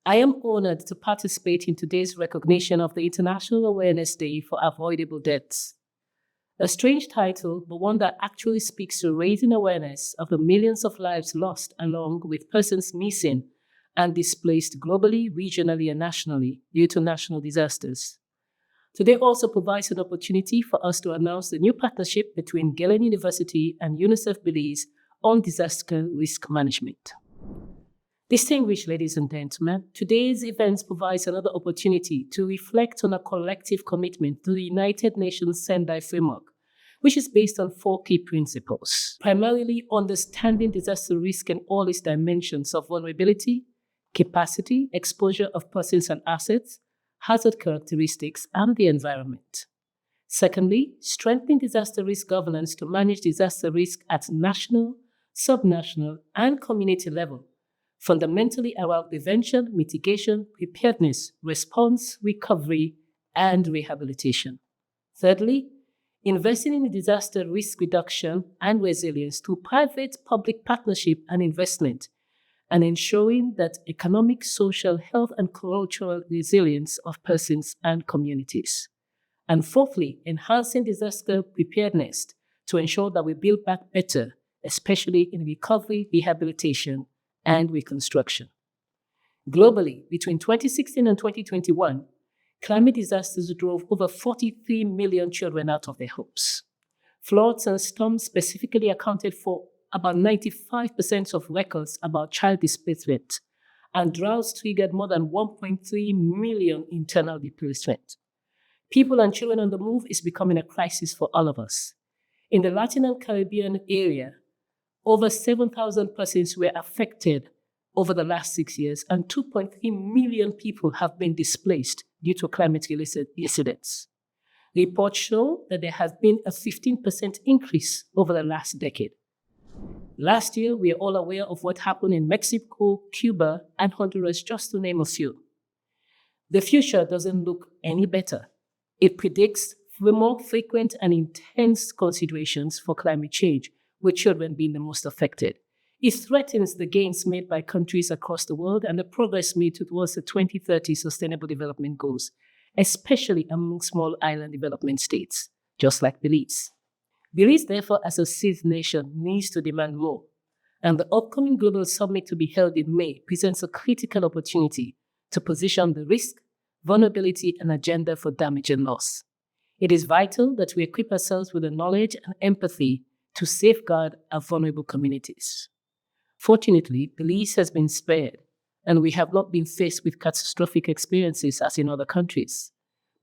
I am honored to participate in today's recognition of the International Awareness Day for Avoidable Deaths. A strange title, but one that actually speaks to raising awareness of the millions of lives lost along with persons missing and displaced globally, regionally, and nationally due to natural disasters. Today also provides an opportunity for us to announce the new partnership between Galen University and UNICEF Belize on disaster risk management. Distinguished ladies and gentlemen, today's event provides another opportunity to reflect on a collective commitment to the United Nations Sendai Framework, which is based on 4 key principles, primarily understanding disaster risk in all its dimensions of vulnerability, capacity, exposure of persons and assets, hazard characteristics, and the environment. Secondly, strengthening disaster risk governance to manage disaster risk at national, subnational, and community level, fundamentally around prevention, mitigation, preparedness, response, recovery, and rehabilitation. Thirdly, investing in disaster risk reduction and resilience through private-public partnership and investment, and ensuring that economic, social, health, and cultural resilience of persons and communities. And fourthly, enhancing disaster preparedness to ensure that we build back better, especially in recovery, rehabilitation, and reconstruction. Globally, between 2016 and 2021, climate disasters drove over 43 million children out of their homes. Floods and storms specifically accounted for about 95% of records about child displacement, and droughts triggered more than 1.3 million internal displacement. People and children on the move is becoming a crisis for all of us. In the Latin and Caribbean area, over 7,000 persons were affected over the last 6 years, and 2.3 million people have been displaced due to climate-related incidents. Reports show that there has been a 15% increase over the last decade. Last year, we are all aware of what happened in Mexico, Cuba, and Honduras, just to name a few. The future doesn't look any better. It predicts more frequent and intense considerations for climate change, with children being the most affected. It threatens the gains made by countries across the world and the progress made towards the 2030 Sustainable Development Goals, especially among small island development states, just like Belize. Belize, therefore, as a seed nation, needs to demand more, and the upcoming Global Summit to be held in May presents a critical opportunity to position the risk, vulnerability, and agenda for damage and loss. It is vital that we equip ourselves with the knowledge and empathy to safeguard our vulnerable communities. Fortunately, Belize has been spared, and we have not been faced with catastrophic experiences as in other countries.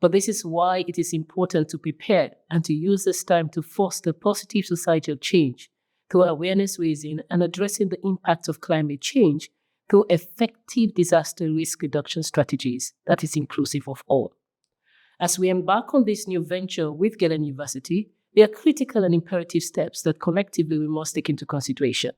But this is why it is important to prepare and to use this time to foster positive societal change through awareness raising and addressing the impact of climate change through effective disaster risk reduction strategies that is inclusive of all. As we embark on this new venture with Galen University, there are critical and imperative steps that collectively we must take into consideration.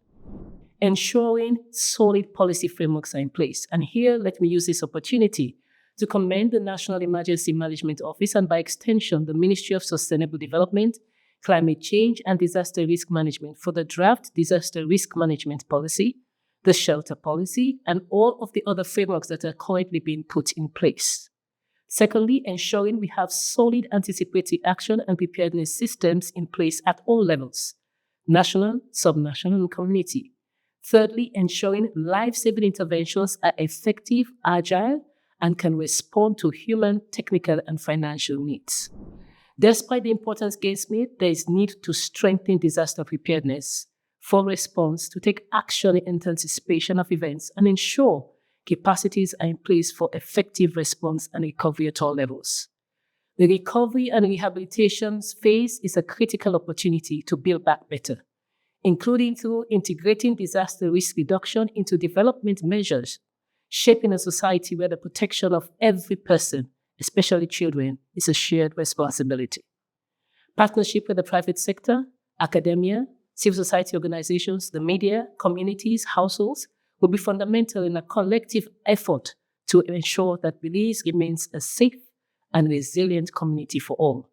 Ensuring solid policy frameworks are in place. And here, let me use this opportunity to commend the National Emergency Management Office and by extension, the Ministry of Sustainable Development, Climate Change and Disaster Risk Management for the draft Disaster Risk Management Policy, the Shelter Policy, and all of the other frameworks that are currently being put in place. Secondly, ensuring we have solid anticipatory action and preparedness systems in place at all levels, national, subnational, and community. Thirdly, ensuring life-saving interventions are effective, agile, and can respond to human, technical, and financial needs. Despite the importance gains made, there is need to strengthen disaster preparedness for response, to take action in anticipation of events, and ensure capacities are in place for effective response and recovery at all levels. The recovery and rehabilitation phase is a critical opportunity to build back better, including through integrating disaster risk reduction into development measures, shaping a society where the protection of every person, especially children, is a shared responsibility. Partnership with the private sector, academia, civil society organizations, the media, communities, households will be fundamental in a collective effort to ensure that Belize remains a safe and resilient community for all.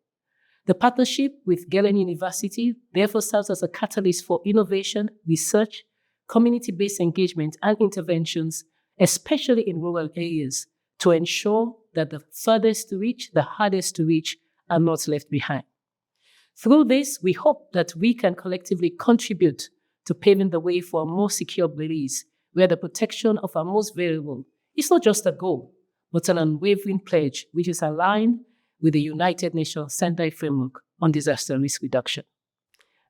The partnership with Galen University therefore serves as a catalyst for innovation, research, community-based engagement, and interventions, especially in rural areas, to ensure that the furthest to reach, the hardest to reach, are not left behind. Through this, we hope that we can collectively contribute to paving the way for a more secure Belize, where the protection of our most vulnerable is not just a goal, but an unwavering pledge which is aligned with the United Nations Sendai Framework on Disaster Risk Reduction.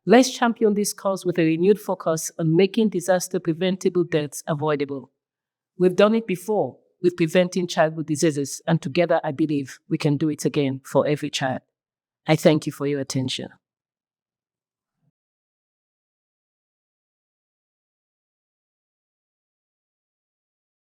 Let's champion this cause with a renewed focus on making disaster-preventable deaths avoidable. We've done it before with preventing childhood diseases, and together I believe we can do it again for every child. I thank you for your attention.